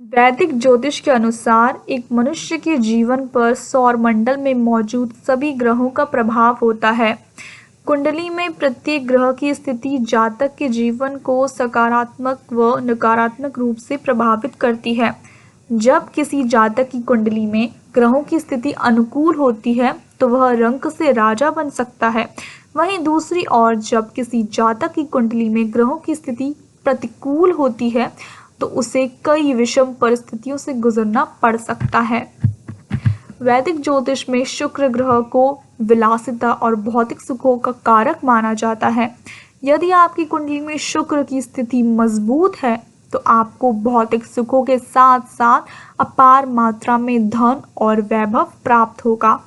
वैदिक ज्योतिष के अनुसार एक मनुष्य के जीवन पर सौरमंडल में मौजूद सभी ग्रहों का प्रभाव होता है। कुंडली में प्रत्येक ग्रह की स्थिति जातक के जीवन को सकारात्मक व नकारात्मक रूप से प्रभावित करती है। जब किसी जातक की कुंडली में ग्रहों की स्थिति अनुकूल होती है तो वह रंक से राजा बन सकता है। वहीं दूसरी ओर जब किसी जातक की कुंडली में ग्रहों की स्थिति प्रतिकूल होती है तो उसे कई विषम परिस्थितियों से गुजरना पड़ सकता है। वैदिक ज्योतिष में शुक्र ग्रह को विलासिता और भौतिक सुखों का कारक माना जाता है। यदि आपकी कुंडली में शुक्र की स्थिति मजबूत है तो आपको भौतिक सुखों के साथ साथ अपार मात्रा में धन और वैभव प्राप्त होगा।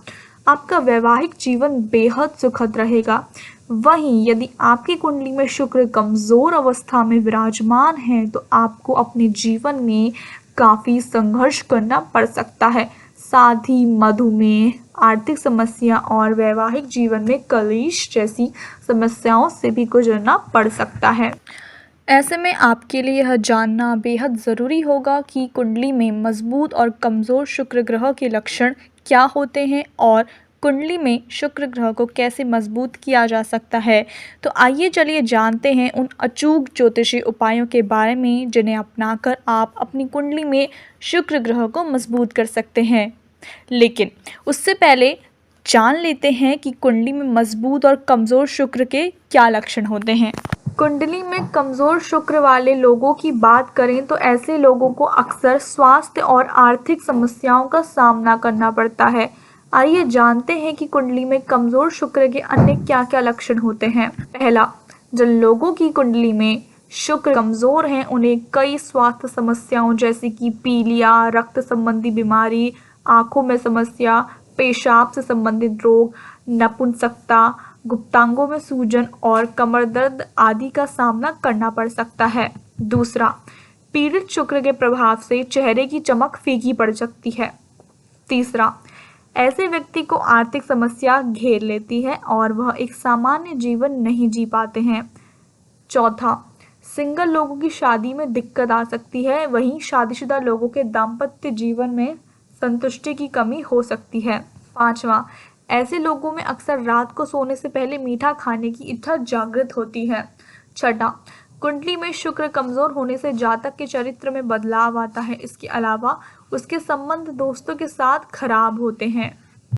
आपका वैवाहिक जीवन बेहद सुखद रहेगा। वहीं यदि आपकी कुंडली में शुक्र कमजोर अवस्था में विराजमान है तो आपको अपने जीवन में काफी संघर्ष करना पड़ सकता है। साथ ही मधुमेह, आर्थिक समस्या और वैवाहिक जीवन में कलेश जैसी समस्याओं से भी गुजरना पड़ सकता है। ऐसे में आपके लिए यह जानना बेहद ज़रूरी होगा कि कुंडली में मजबूत और कमज़ोर शुक्र ग्रह के लक्षण क्या होते हैं और कुंडली में शुक्र ग्रह को कैसे मजबूत किया जा सकता है। तो आइए चलिए जानते हैं उन अचूक ज्योतिषी उपायों के बारे में जिन्हें अपनाकर आप अपनी कुंडली में शुक्र ग्रह को मजबूत कर सकते हैं। लेकिन उससे पहले जान लेते हैं कि कुंडली में मजबूत और कमज़ोर शुक्र के क्या लक्षण होते हैं। कुंडली में कमज़ोर शुक्र वाले लोगों की बात करें तो ऐसे लोगों को अक्सर स्वास्थ्य और आर्थिक समस्याओं का सामना करना पड़ता है। आइए जानते हैं कि कुंडली में कमज़ोर शुक्र के अन्य क्या क्या लक्षण होते हैं। पहला, जिन लोगों की कुंडली में शुक्र कमज़ोर हैं उन्हें कई स्वास्थ्य समस्याओं जैसे कि पीलिया, रक्त संबंधी बीमारी, आंखों में समस्या, पेशाब से संबंधित रोग, नपुंसकता, गुप्तांगों में सूजन और कमर दर्द आदि का सामना करना पड़ सकता है। दूसरा, पीड़ित शुक्र के प्रभाव से चेहरे की चमक फीकी पड़ सकती है। तीसरा, ऐसे व्यक्ति को आर्थिक समस्या घेर लेती है और वह एक सामान्य जीवन नहीं जी पाते हैं। चौथा, सिंगल लोगों की शादी में दिक्कत आ सकती है। वहीं शादीशुदा लोगों के दाम्पत्य जीवन में संतुष्टि की कमी हो सकती है। पांचवा, ऐसे लोगों में अक्सर रात को सोने से पहले मीठा खाने की इच्छा जागृत होती है। छठा, कुंडली में शुक्र कमजोर होने से जातक के चरित्र में बदलाव आता है। इसके अलावा उसके संबंध दोस्तों के साथ खराब होते हैं।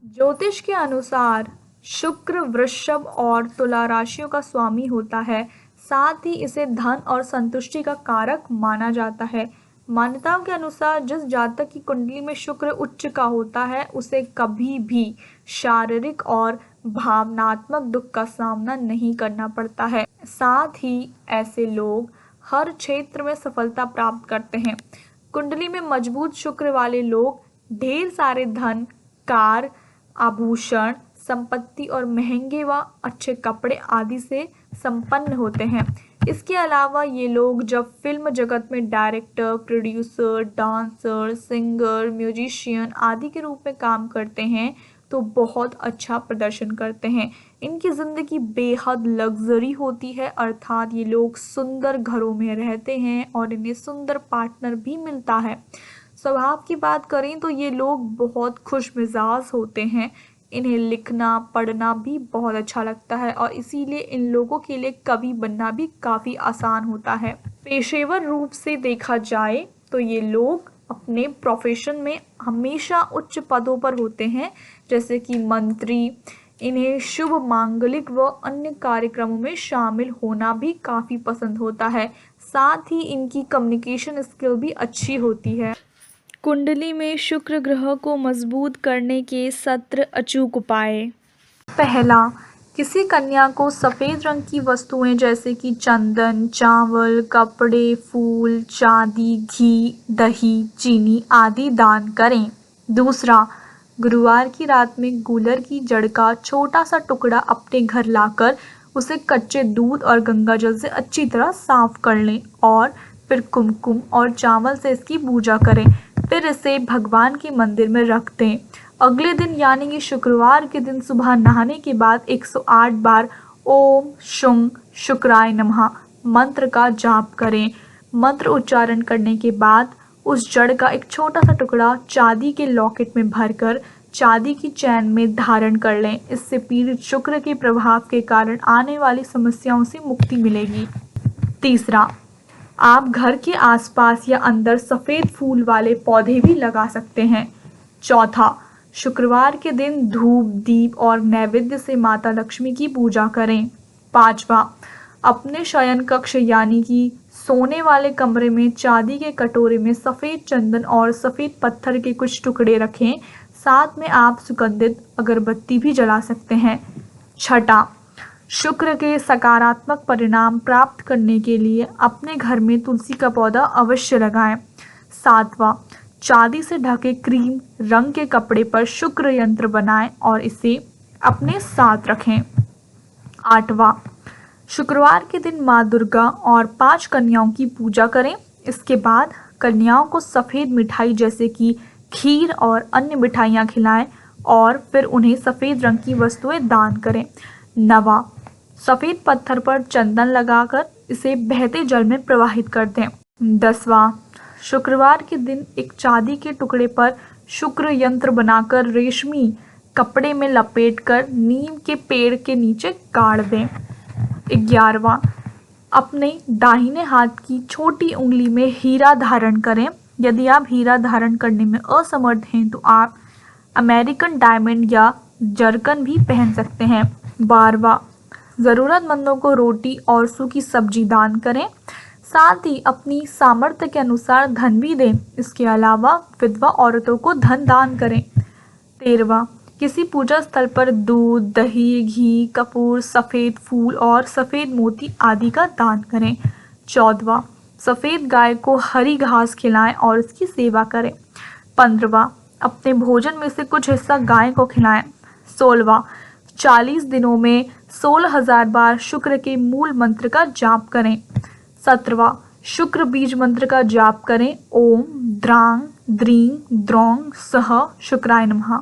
ज्योतिष के अनुसार शुक्र वृषभ और तुला राशियों का स्वामी होता है। साथ ही इसे धन और संतुष्टि का कारक माना जाता है। मान्यताओं के अनुसार जिस जातक की कुंडली में शुक्र उच्च का होता है उसे कभी भी शारीरिक और भावनात्मक दुख का सामना नहीं करना पड़ता है। साथ ही ऐसे लोग हर क्षेत्र में सफलता प्राप्त करते हैं। कुंडली में मजबूत शुक्र वाले लोग ढेर सारे धन, कार, आभूषण, संपत्ति और महंगे व अच्छे कपड़े आदि से संपन्न होते हैं। इसके अलावा ये लोग जब फिल्म जगत में director, producer, dancer, singer, musician आदि के रूप में काम करते हैं तो बहुत अच्छा प्रदर्शन करते हैं। इनकी ज़िंदगी बेहद लग्जरी होती है, अर्थात ये लोग सुंदर घरों में रहते हैं और इन्हें सुंदर पार्टनर भी मिलता है। स्वभाव की बात करें तो ये लोग बहुत खुश मिजाज होते हैं। इन्हें लिखना पढ़ना भी बहुत अच्छा लगता है और इसीलिए इन लोगों के लिए कवि बनना भी काफ़ी आसान होता है। पेशेवर रूप से देखा जाए तो ये लोग अपने प्रोफेशन में हमेशा उच्च पदों पर होते हैं, जैसे कि मंत्री। इन्हें शुभ मांगलिक व अन्य कार्यक्रमों में शामिल होना भी काफ़ी पसंद होता है। साथ ही इनकी कम्युनिकेशन स्किल भी अच्छी होती है। कुंडली में शुक्र ग्रह को मजबूत करने के 17 अचूक उपाय। पहला, किसी कन्या को सफ़ेद रंग की वस्तुएं जैसे कि चंदन, चावल, कपड़े, फूल, चांदी, घी, दही, चीनी आदि दान करें। दूसरा, गुरुवार की रात में गूलर की जड़ का छोटा सा टुकड़ा अपने घर लाकर उसे कच्चे दूध और गंगा जल से अच्छी तरह साफ कर लें और फिर कुमकुम और चावल से इसकी पूजा करें। फिर इसे भगवान के मंदिर में रख दें। अगले दिन यानी कि शुक्रवार के दिन सुबह नहाने के बाद 108 बार ओम शुं शुक्राय नमः मंत्र का जाप करें। मंत्र उच्चारण करने के बाद उस जड़ का एक छोटा सा टुकड़ा चांदी के लॉकेट में भरकर चांदी की चैन में धारण कर लें। इससे पीड़ित शुक्र के प्रभाव के कारण आने वाली समस्याओं से मुक्ति मिलेगी। तीसरा, आप घर के आसपास या अंदर सफ़ेद फूल वाले पौधे भी लगा सकते हैं। चौथा, शुक्रवार के दिन धूप, दीप और नैवेद्य से माता लक्ष्मी की पूजा करें। पांचवा, अपने शयन कक्ष यानी कि सोने वाले कमरे में चांदी के कटोरे में सफ़ेद चंदन और सफ़ेद पत्थर के कुछ टुकड़े रखें। साथ में आप सुगंधित अगरबत्ती भी जला सकते हैं। छठा, शुक्र के सकारात्मक परिणाम प्राप्त करने के लिए अपने घर में तुलसी का पौधा अवश्य लगाएं। सातवां, चांदी से ढके क्रीम रंग के कपड़े पर शुक्र यंत्र बनाएं और इसे अपने साथ रखें। आठवां, शुक्रवार के दिन माँ दुर्गा और 5 कन्याओं की पूजा करें। इसके बाद कन्याओं को सफ़ेद मिठाई जैसे कि खीर और अन्य मिठाइयाँ खिलाएं और फिर उन्हें सफ़ेद रंग की वस्तुएं दान करें। नवा, सफ़ेद पत्थर पर चंदन लगाकर इसे बहते जल में प्रवाहित कर दें। 10वां, शुक्रवार के दिन एक चांदी के टुकड़े पर शुक्र यंत्र बनाकर रेशमी कपड़े में लपेटकर नीम के पेड़ के नीचे गाड़ दें। 11वां, अपने दाहिने हाथ की छोटी उंगली में हीरा धारण करें। यदि आप हीरा धारण करने में असमर्थ हैं तो आप अमेरिकन डायमंड या जरकन भी पहन सकते हैं। 12वां, ज़रूरतमंदों को रोटी और सूखी सब्जी दान करें। साथ ही अपनी सामर्थ्य के अनुसार धन भी दें। इसके अलावा विधवा औरतों को धन दान करें। 13वां, किसी पूजा स्थल पर दूध, दही, घी, कपूर, सफ़ेद फूल और सफ़ेद मोती आदि का दान करें। 14वां, सफ़ेद गाय को हरी घास खिलाएं और इसकी सेवा करें। 15वां, अपने भोजन में से कुछ हिस्सा गाय को खिलाएं। 16वां, 40 दिनों में 16,000 बार शुक्र के मूल मंत्र का जाप करें। 17वां, शुक्र बीज मंत्र का जाप करें। ओम द्रांग द्रीं द्रौं सह शुक्राय नमः।